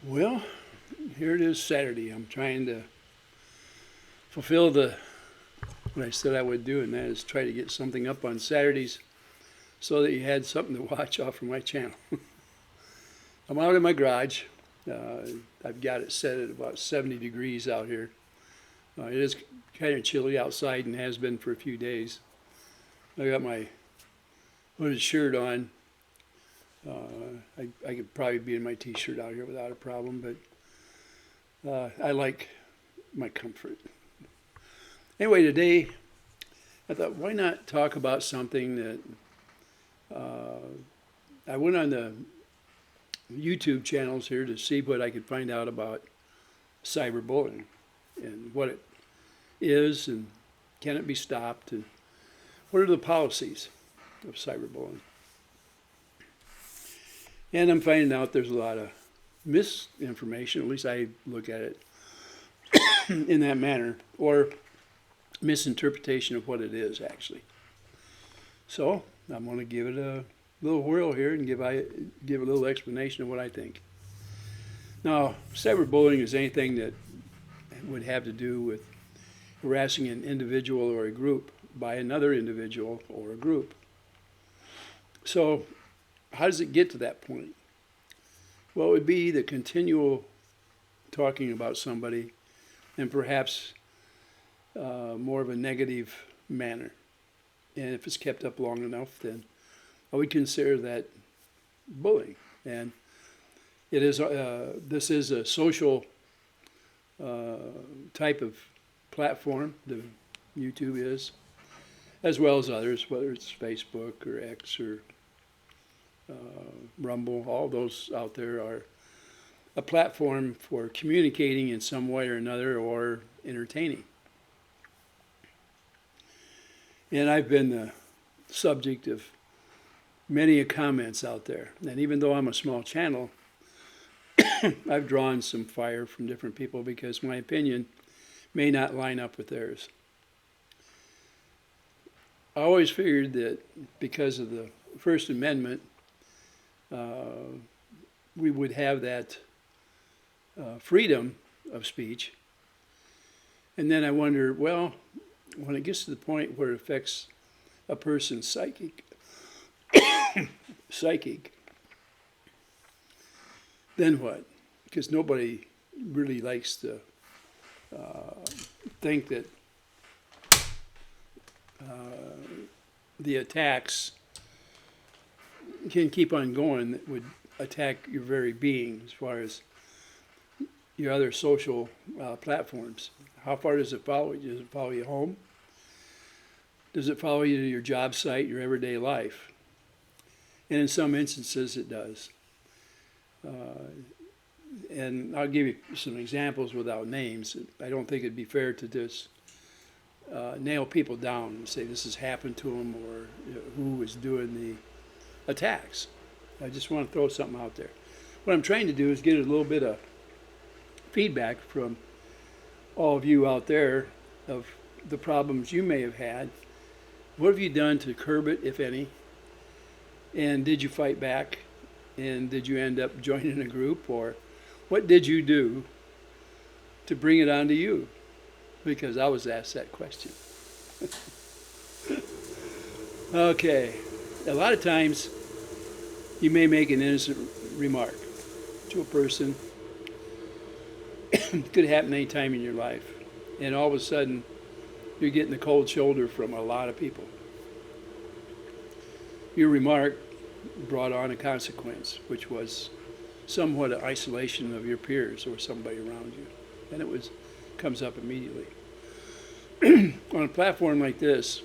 Well, here it is Saturday. I'm trying to fulfill what I said I would do, and that is try to get something up on Saturdays so that you had something to watch off of my channel. I'm out in my garage. Uh, I've got it set at about 70 degrees out here. It is kind of chilly outside and has been for a few days. I got my hooded shirt on. I could probably be in my t-shirt out here without a problem, but I like my comfort. Anyway, today I thought, why not talk about something that I went on the YouTube channels here to see what I could find out about cyberbullying and what it is and can it be stopped and what are the policies of cyberbullying. And I'm finding out there's a lot of misinformation, at least I look at it in that manner, or misinterpretation of what it is actually. So I'm going to give it a little whirl here and give a little explanation of what I think. Now, cyberbullying is anything that would have to do with harassing an individual or a group by another individual or a group. So how does it get to that point? Well, it would be the continual talking about somebody and perhaps more of a negative manner. And if it's kept up long enough, then I would consider that bullying. And it is this is a social type of platform, the YouTube is, as well as others, whether it's Facebook or X or Rumble. All those out there are a platform for communicating in some way or another or entertaining. And I've been the subject of many comments out there. And even though I'm a small channel, I've drawn some fire from different people because my opinion may not line up with theirs. I always figured that because of the First Amendment, we would have that freedom of speech. And then I wonder, well, when it gets to the point where it affects a person's psychic, then what? Because nobody really likes to think that the attacks can keep on going that would attack your very being as far as your other social platforms. How far does it follow you? Does it follow you home? Does it follow you to your job site, your everyday life? And in some instances it does. And I'll give you some examples without names. I don't think it'd be fair to just nail people down and say this has happened to them or who is doing the attacks. I just want to throw something out there. What I'm trying to do is get a little bit of feedback from all of you out there of the problems you may have had. What have you done to curb it, if any? And did you fight back? And did you end up joining a group? Or what did you do to bring it onto you? Because I was asked that question. Okay. A lot of times you may make an innocent remark to a person. It could happen any time in your life. And all of a sudden, you're getting the cold shoulder from a lot of people. Your remark brought on a consequence, which was somewhat an isolation of your peers or somebody around you. And it comes up immediately. On a platform like this,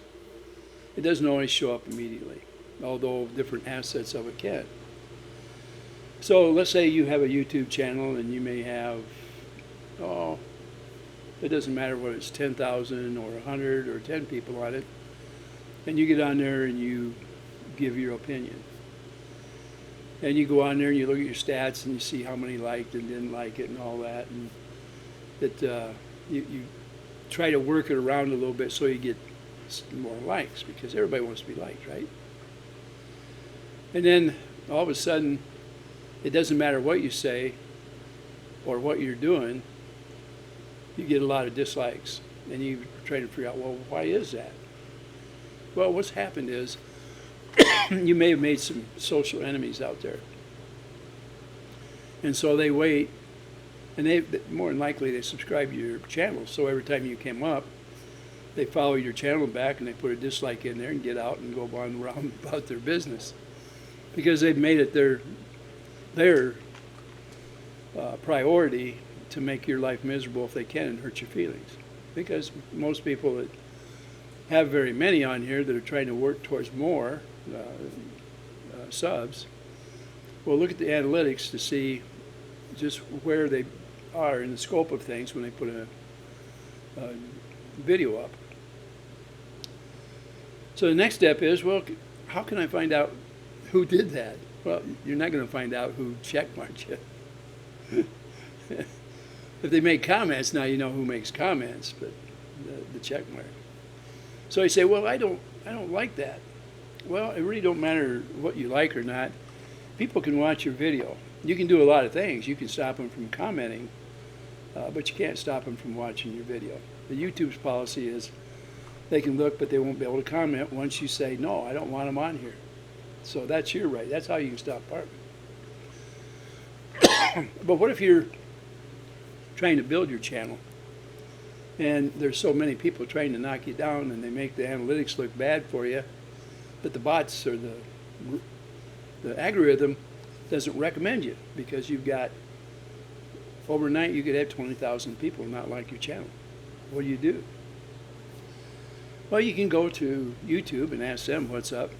it doesn't always show up immediately, although different assets of it can. So let's say you have a YouTube channel and you may have, it doesn't matter whether it's 10,000 or 100 or 10 people on it, and you get on there and you give your opinion. And you go on there and you look at your stats and you see how many liked and didn't like it and all that, and you try to work it around a little bit so you get more likes, because everybody wants to be liked, right? And then all of a sudden, it doesn't matter what you say, or what you're doing, you get a lot of dislikes. And you try to figure out, well, why is that? Well, what's happened is you may have made some social enemies out there. And so they wait, and they more than likely they subscribe to your channel. So every time you came up, they follow your channel back and they put a dislike in there and get out and go on around about their business. Because they've made it their priority to make your life miserable if they can and hurt your feelings. Because most people that have very many on here that are trying to work towards more subs will look at the analytics to see just where they are in the scope of things when they put a video up. So the next step is, well, how can I find out who did that? Well, you're not going to find out who checkmarked you. If they make comments, now you know who makes comments, but the check mark. So you say, well, I don't like that. Well, it really don't matter what you like or not. People can watch your video. You can do a lot of things. You can stop them from commenting, but you can't stop them from watching your video. The YouTube's policy is they can look, but they won't be able to comment once you say, no, I don't want them on here. So that's your right. That's how you can stop parking. But what if you're trying to build your channel and there's so many people trying to knock you down and they make the analytics look bad for you, but the bots or the algorithm doesn't recommend you because you've got, overnight you could have 20,000 people not like your channel. What do you do? Well, you can go to YouTube and ask them what's up.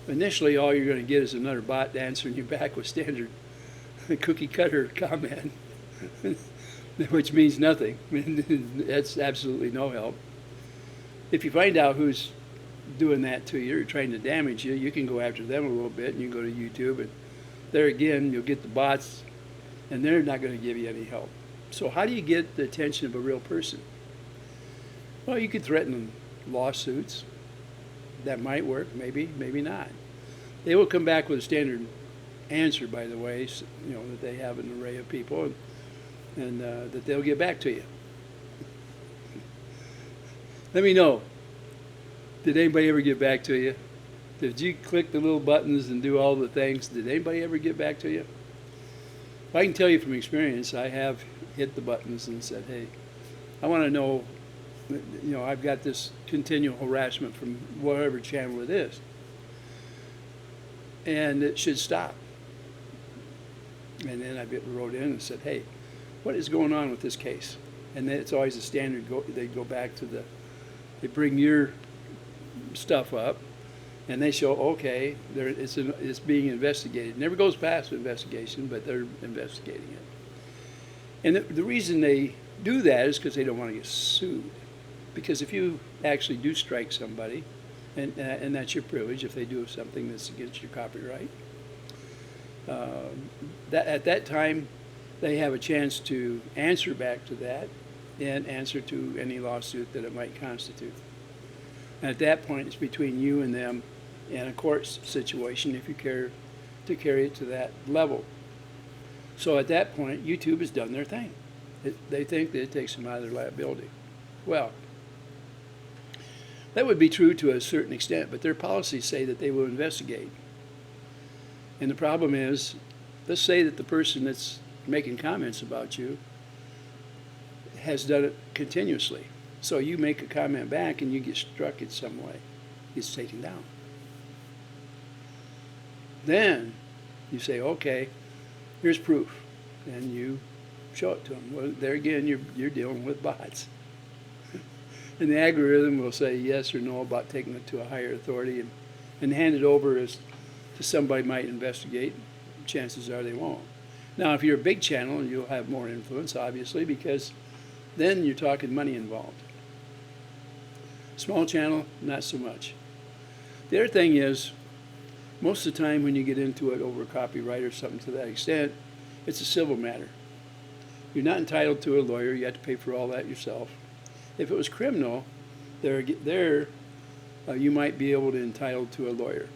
Initially, all you're going to get is another bot answering you back with standard cookie cutter comment, which means nothing. That's absolutely no help. If you find out who's doing that to you or trying to damage you, you can go after them a little bit, and you can go to YouTube, and there again, you'll get the bots, and they're not going to give you any help. So how do you get the attention of a real person? Well, you could threaten lawsuits. That might work, maybe, maybe not. They will come back with a standard answer, by the way, you know, that they have an array of people, and that they'll get back to you. Let me know. Did anybody ever get back to you? Did you click the little buttons and do all the things? Did anybody ever get back to you? I can tell you from experience, I have hit the buttons and said, hey, I want to know, you know, I've got this continual harassment from whatever channel it is, and it should stop. And then I wrote in and said, hey, what is going on with this case? And then it's always a standard, they go back to they bring your stuff up, and they show, okay, it's being investigated. It never goes past the investigation, but they're investigating it. And the reason they do that is because they don't want to get sued. Because if you actually do strike somebody, and that's your privilege if they do something that's against your copyright, at that time they have a chance to answer back to that and answer to any lawsuit that it might constitute. And at that point, it's between you and them and a court situation if you care to carry it to that level. So at that point, YouTube has done their thing. They think that it takes them out of their liability. Well, that would be true to a certain extent, but their policies say that they will investigate. And the problem is, let's say that the person that's making comments about you has done it continuously. So you make a comment back and you get struck in some way. It's taken down. Then you say, okay, here's proof. And you show it to them. Well, there again, you're dealing with bots. And the algorithm will say yes or no about taking it to a higher authority and hand it over to somebody might investigate. Chances are they won't. Now, if you're a big channel, you'll have more influence, obviously, because then you're talking money involved. Small channel, not so much. The other thing is, most of the time when you get into it over copyright or something to that extent, it's a civil matter. You're not entitled to a lawyer. You have to pay for all that yourself. If it was criminal, you might be able to entitle to a lawyer.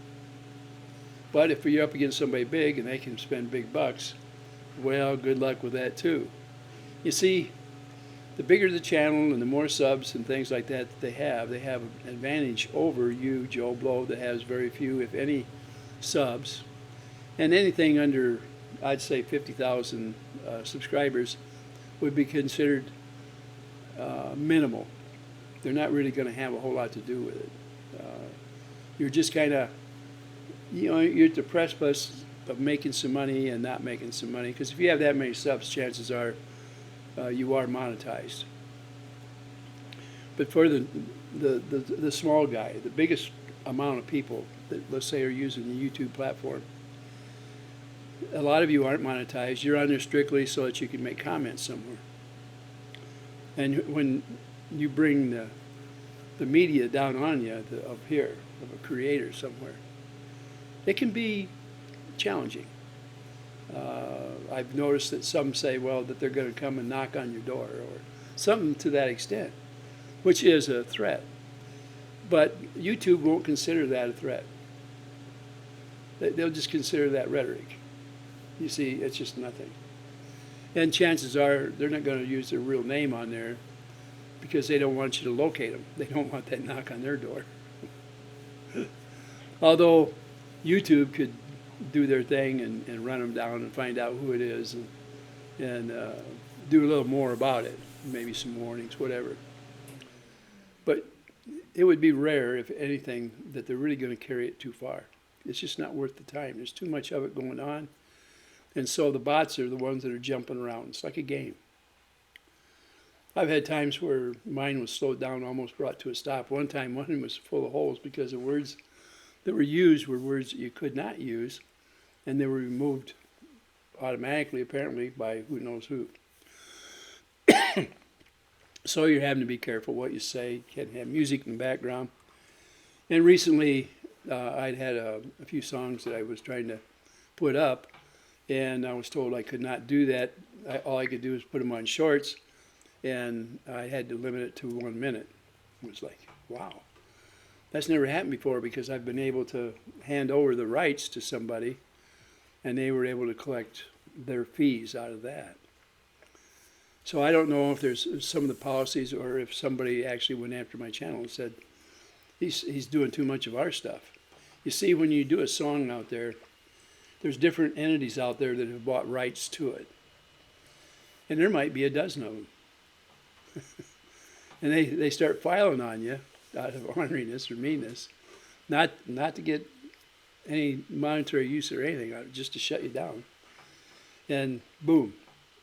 But if you're up against somebody big and they can spend big bucks, Well, good luck with that too. You see, the bigger the channel and the more subs and things like that they have an advantage over you, Joe Blow, that has very few, if any, subs. And anything under, I'd say, 50,000 subscribers would be considered minimal. They're not really going to have a whole lot to do with it. You're just kind of, you're at the precipice of making some money and not making some money. Because if you have that many subs, chances are you are monetized. But for the small guy, the biggest amount of people that, let's say, are using the YouTube platform, a lot of you aren't monetized. You're on there strictly so that you can make comments somewhere. And when you bring the media down on you up here, of a creator somewhere, it can be challenging. I've noticed that some say, well, that they're going to come and knock on your door or something to that extent, which is a threat. But YouTube won't consider that a threat. They'll just consider that rhetoric. You see, it's just nothing. And chances are they're not going to use their real name on there because they don't want you to locate them. They don't want that knock on their door. Although YouTube could do their thing and run them down and find out who it is and do a little more about it, maybe some warnings, whatever. But it would be rare, if anything, that they're really going to carry it too far. It's just not worth the time. There's too much of it going on. And so the bots are the ones that are jumping around. It's like a game. I've had times where mine was slowed down, almost brought to a stop. One time, one was full of holes because the words that were used were words that you could not use, and they were removed automatically, apparently, by who knows who. So you're having to be careful what you say. You can't have music in the background. And recently, I'd had a few songs that I was trying to put up, and I was told I could not do that. All I could do was put them on shorts, and I had to limit it to 1 minute. It was like, wow. That's never happened before because I've been able to hand over the rights to somebody, and they were able to collect their fees out of that. So I don't know if there's some of the policies or if somebody actually went after my channel and said, he's doing too much of our stuff. You see, when you do a song out there, there's different entities out there that have bought rights to it. And there might be a dozen of them. And they start filing on you out of orneriness or meanness, not to get any monetary use or anything, just to shut you down. And boom,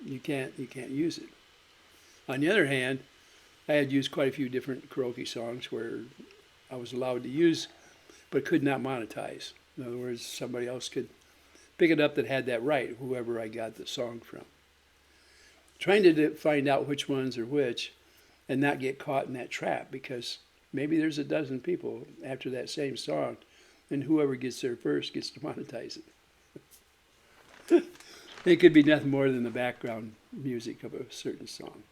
you can't use it. On the other hand, I had used quite a few different karaoke songs where I was allowed to use, but could not monetize. In other words, somebody else could pick it up that had that right, whoever I got the song from. Trying to find out which ones are which and not get caught in that trap, because maybe there's a dozen people after that same song, and whoever gets there first gets to monetize it. It could be nothing more than the background music of a certain song.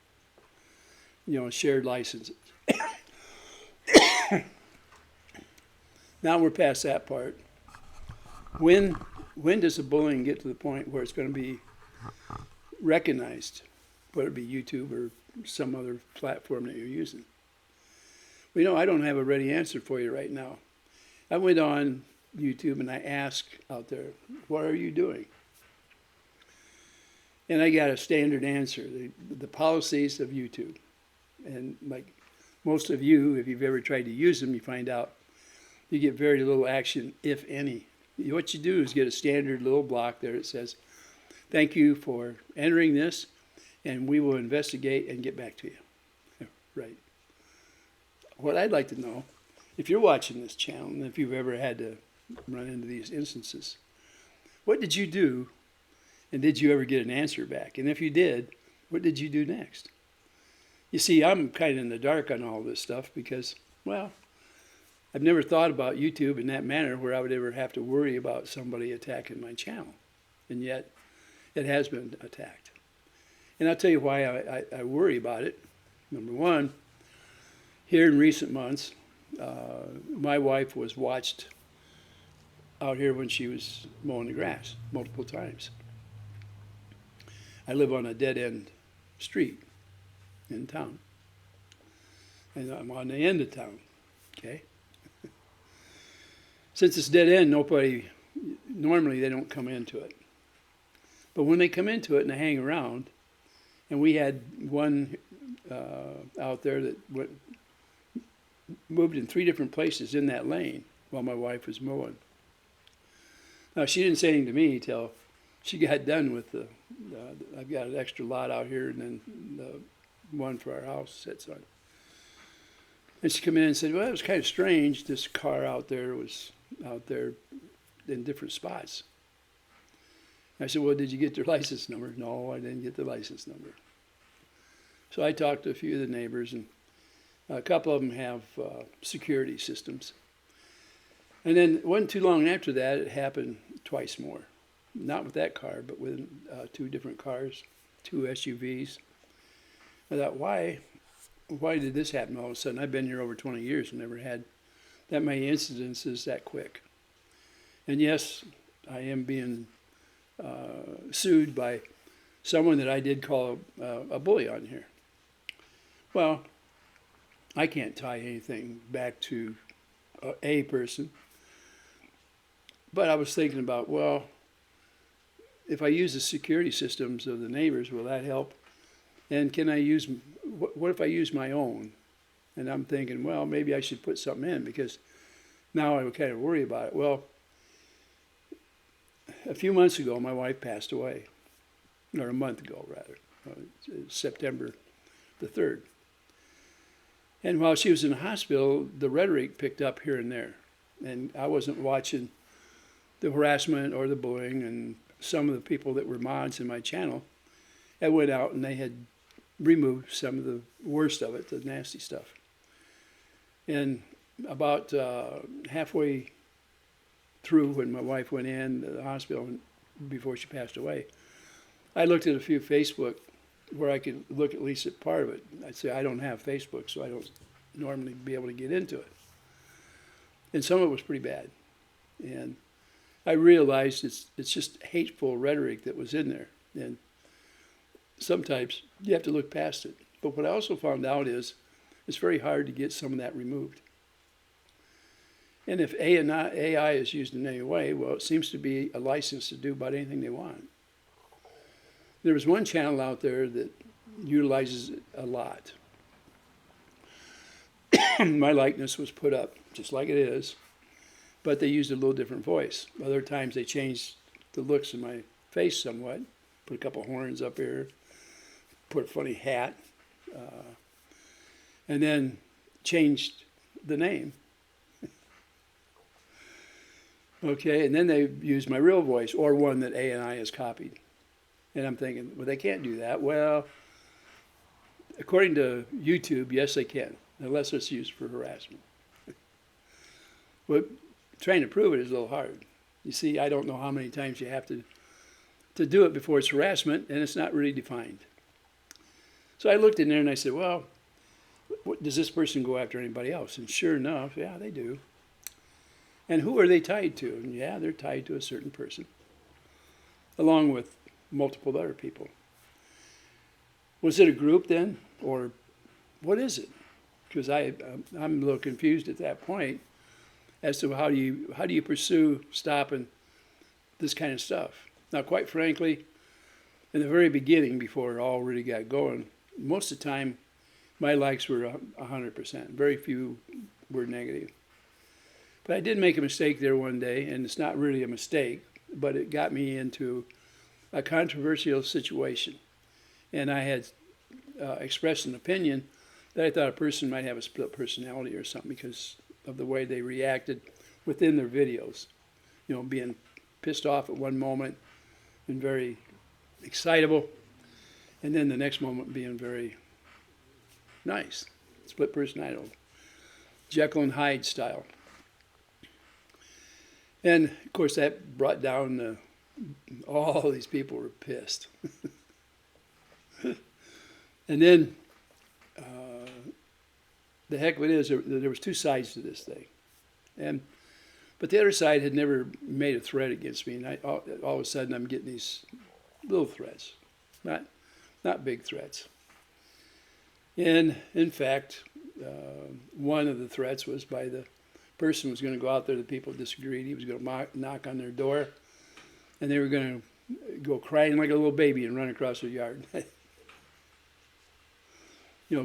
Shared licenses. Now we're past that part. When does the bullying get to the point where it's going to be recognized, whether it be YouTube or some other platform that you're using? Well, I don't have a ready answer for you right now. I went on YouTube and I asked out there, what are you doing? And I got a standard answer, the policies of YouTube. And like most of you, if you've ever tried to use them, you find out you get very little action, if any. What you do is get a standard little block there that says, thank you for entering this, and we will investigate and get back to you. Right. What I'd like to know, if you're watching this channel, and if you've ever had to run into these instances, what did you do, and did you ever get an answer back? And if you did, what did you do next? You see, I'm kind of in the dark on all this stuff because, well, I've never thought about YouTube in that manner where I would ever have to worry about somebody attacking my channel. And yet, it has been attacked. And I'll tell you why I worry about it. Number one, here in recent months, my wife was watched out here when she was mowing the grass multiple times. I live on a dead-end street in town. And I'm on the end of town, okay? Since it's dead end, normally they don't come into it. But when they come into it and they hang around, and we had one out there that moved in 3 different places in that lane while my wife was mowing. Now, she didn't say anything to me till she got done with I've got an extra lot out here and then the one for our house sits on. And she came in and said, well, it was kind of strange. This car out there was out there in different spots. I said, well, did you get their license number? No, I didn't get the license number. So I talked to a few of the neighbors, and a couple of them have security systems. And then it wasn't too long after that, it happened twice more. Not with that car, but with 2 different cars, 2 SUVs. I thought, why did this happen all of a sudden? I've been here over 20 years and never had that many incidences that quick. And yes, I am being sued by someone that I did call a bully on here. Well, I can't tie anything back to a person. But I was thinking about, well, if I use the security systems of the neighbors, will that help? And what if I use my own? And I'm thinking, well, maybe I should put something in because now I would kind of worry about it. Well, a few months ago, my wife passed away, or a month ago, rather, September the 3rd. And while she was in the hospital, the rhetoric picked up here and there. And I wasn't watching the harassment or the bullying, and some of the people that were mods in my channel had went out and they had removed some of the worst of it, the nasty stuff. And about halfway through, when my wife went in the hospital before she passed away, I looked at a few Facebook where I could look at least at part of it. I'd say I don't have Facebook, so I don't normally be able to get into it. And some of it was pretty bad. And I realized it's just hateful rhetoric that was in there. And sometimes you have to look past it. But what I also found out is it's very hard to get some of that removed. And if AI is used in any way, well, it seems to be a license to do about anything they want. There was one channel out there that utilizes it a lot. My likeness was put up just like it is, but they used a little different voice. Other times they changed the looks of my face somewhat, put a couple horns up here, put a funny hat, and then changed the name. Okay, and then they used my real voice, or one that AI has copied. And I'm thinking, well, they can't do that. Well, according to YouTube, yes, they can, unless it's used for harassment. But trying to prove it is a little hard. You see, I don't know how many times you have to do it before it's harassment, and it's not really defined. So I looked in there and I said, well, does this person go after anybody else? And sure enough, yeah, they do. And who are they tied to? And yeah, they're tied to a certain person, along with multiple other people. Was it a group then, or what is it? Because I'm a little confused at that point as to how do you pursue stopping this kind of stuff. Now, quite frankly, in the very beginning, before it all really got going, most of the time my likes were 100%. Very few were negative. But I did make a mistake there one day, and it's not really a mistake, but it got me into a controversial situation. And I had expressed an opinion that I thought a person might have a split personality or something because of the way they reacted within their videos. You know, being pissed off at one moment and very excitable, and then the next moment being very nice. Split personality. Jekyll and Hyde style. And, of course, that brought down all these people were pissed. And then the heck of it is, there was 2 sides to this thing. But the other side had never made a threat against me. And all of a sudden, I'm getting these little threats. not big threats. And in fact, one of the threats was by the person who was going to go out there. The people disagreed. He was going to knock on their door, and they were going to go crying like a little baby and run across the yard.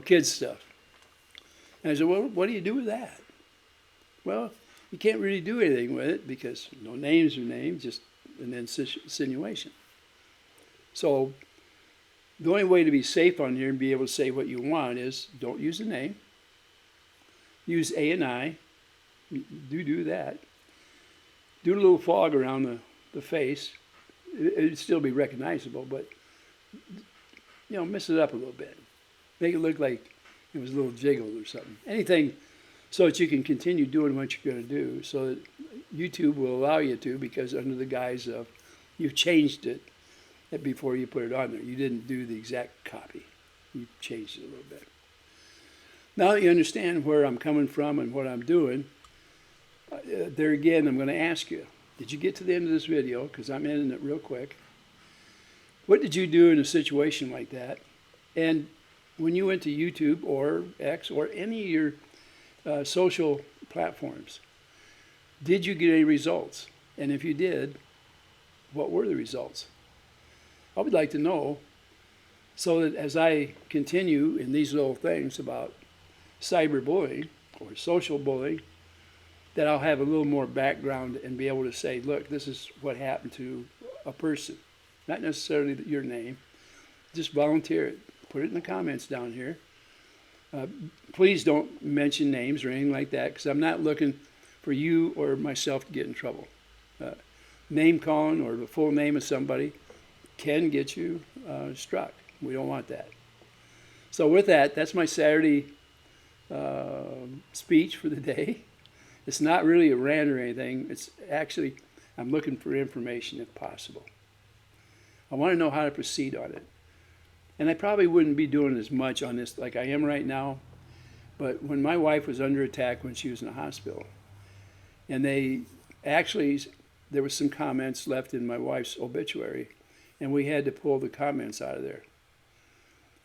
Kids stuff. And I said, well, what do you do with that? Well, you can't really do anything with it because no names are named, just an insinuation. So the only way to be safe on here and be able to say what you want is don't use the name. Use A and I. Do that. Do a little fog around the face. It'd still be recognizable, but mess it up a little bit. Make it look like it was a little jiggled or something. Anything so that you can continue doing what you're going to do, so that YouTube will allow you to, because under the guise of you changed it before you put it on there. You didn't do the exact copy. You changed it a little bit. Now that you understand where I'm coming from and what I'm doing, there again, I'm going to ask you, did you get to the end of this video? Because I'm ending it real quick. What did you do in a situation like that? And when you went to YouTube or X or any of your social platforms, did you get any results? And if you did, what were the results? I would like to know, so that as I continue in these little things about cyberbullying or social bullying, that I'll have a little more background and be able to say, look, this is what happened to a person. Not necessarily your name. Just volunteer it. Put it in the comments down here. Please don't mention names or anything like that, because I'm not looking for you or myself to get in trouble. Name calling or the full name of somebody can get you struck. We don't want that. So with that, that's my Saturday speech for the day. It's not really a rant or anything. It's actually, I'm looking for information if possible. I want to know how to proceed on it. And I probably wouldn't be doing as much on this like I am right now. But when my wife was under attack when she was in the hospital, and there was some comments left in my wife's obituary, and we had to pull the comments out of there.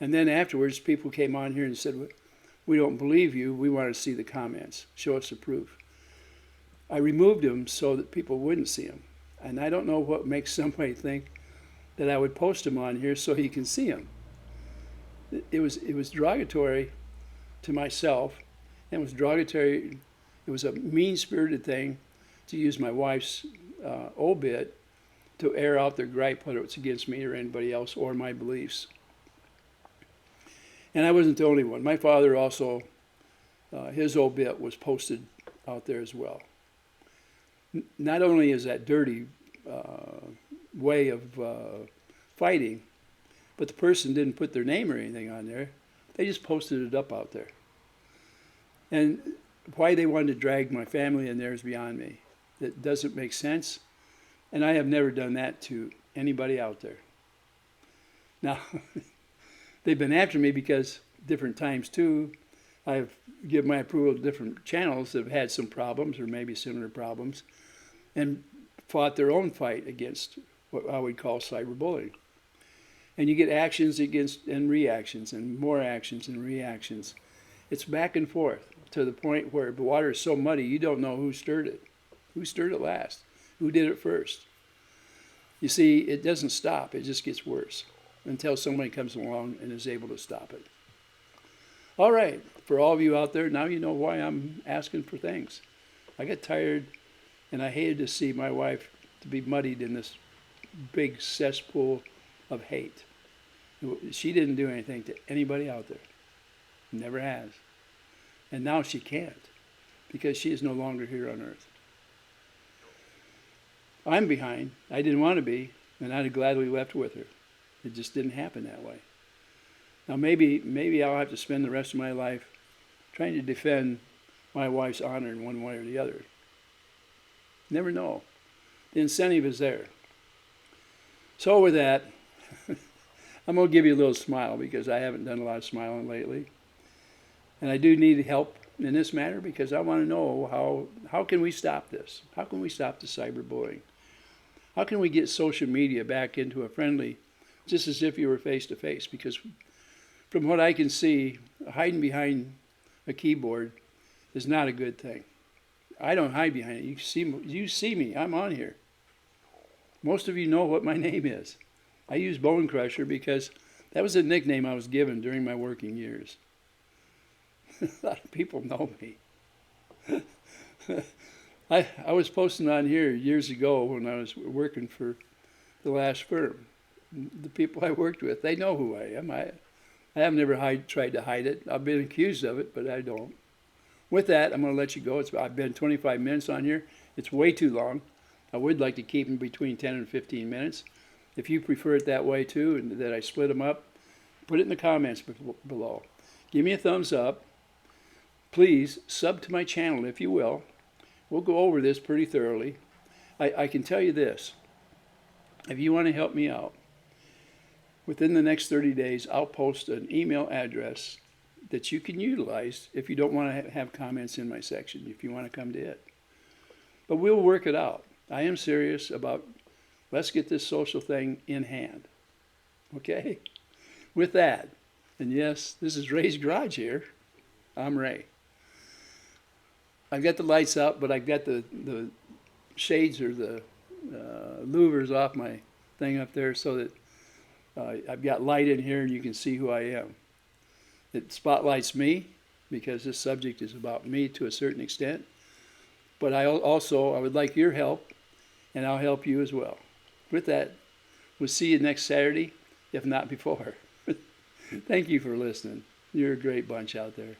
And then afterwards, people came on here and said, we don't believe you. We want to see the comments. Show us the proof. I removed them so that people wouldn't see them. And I don't know what makes somebody think that I would post them on here so you can see them. It was derogatory to myself, and it was derogatory. It was a mean-spirited thing to use my wife's obit to air out their gripe, whether it's against me or anybody else or my beliefs. And I wasn't the only one. My father also, his obit was posted out there as well. Not only is that dirty way of fighting, but the person didn't put their name or anything on there. They just posted it up out there. And why they wanted to drag my family in there is beyond me. It doesn't make sense. And I have never done that to anybody out there. Now, they've been after me because different times too, I've given my approval to different channels that have had some problems or maybe similar problems and fought their own fight against what I would call cyberbullying. And you get actions against and reactions and more actions and reactions. It's back and forth to the point where the water is so muddy you don't know who stirred it. Who stirred it last? Who did it first? You see, it doesn't stop. It just gets worse until somebody comes along and is able to stop it. All right, for all of you out there, now you know why I'm asking for things. I got tired, and I hated to see my wife to be muddied in this big cesspool of hate. She didn't do anything to anybody out there. Never has. And now she can't, because she is no longer here on earth. I'm behind. I didn't want to be, and I'd have gladly left with her. It just didn't happen that way. Now maybe I'll have to spend the rest of my life trying to defend my wife's honor in one way or the other. Never know. The incentive is there. So with that, I'm going to give you a little smile because I haven't done a lot of smiling lately. And I do need help in this matter because I want to know how can we stop this? How can we stop the cyberbullying? How can we get social media back into a friendly just as if you were face to face. Because from what I can see, hiding behind a keyboard is not a good thing. I don't hide behind it. You see me. I'm on here. Most of you know what my name is. I use Bone Crusher because that was a nickname I was given during my working years. A lot of people know me. I was posting on here years ago when I was working for the last firm. The people I worked with, they know who I am. I have never tried to hide it. I've been accused of it, but I don't. With that, I'm going to let you go. I've been 25 minutes on here. It's way too long. I would like to keep them between 10 and 15 minutes. If you prefer it that way too, and that I split them up, put it in the comments below. Give me a thumbs up. Please sub to my channel if you will. We'll go over this pretty thoroughly. I can tell you this. If you want to help me out, within the next 30 days, I'll post an email address that you can utilize if you don't want to have comments in my section, if you want to come to it. But we'll work it out. I am serious about, let's get this social thing in hand. Okay? With that, and yes, this is Ray's Garage here. I'm Ray. I've got the lights up, but I've got the shades or the louvers off my thing up there so that I've got light in here and you can see who I am. It spotlights me because this subject is about me to a certain extent. But I would like your help, and I'll help you as well. With that, we'll see you next Saturday, if not before. Thank you for listening. You're a great bunch out there.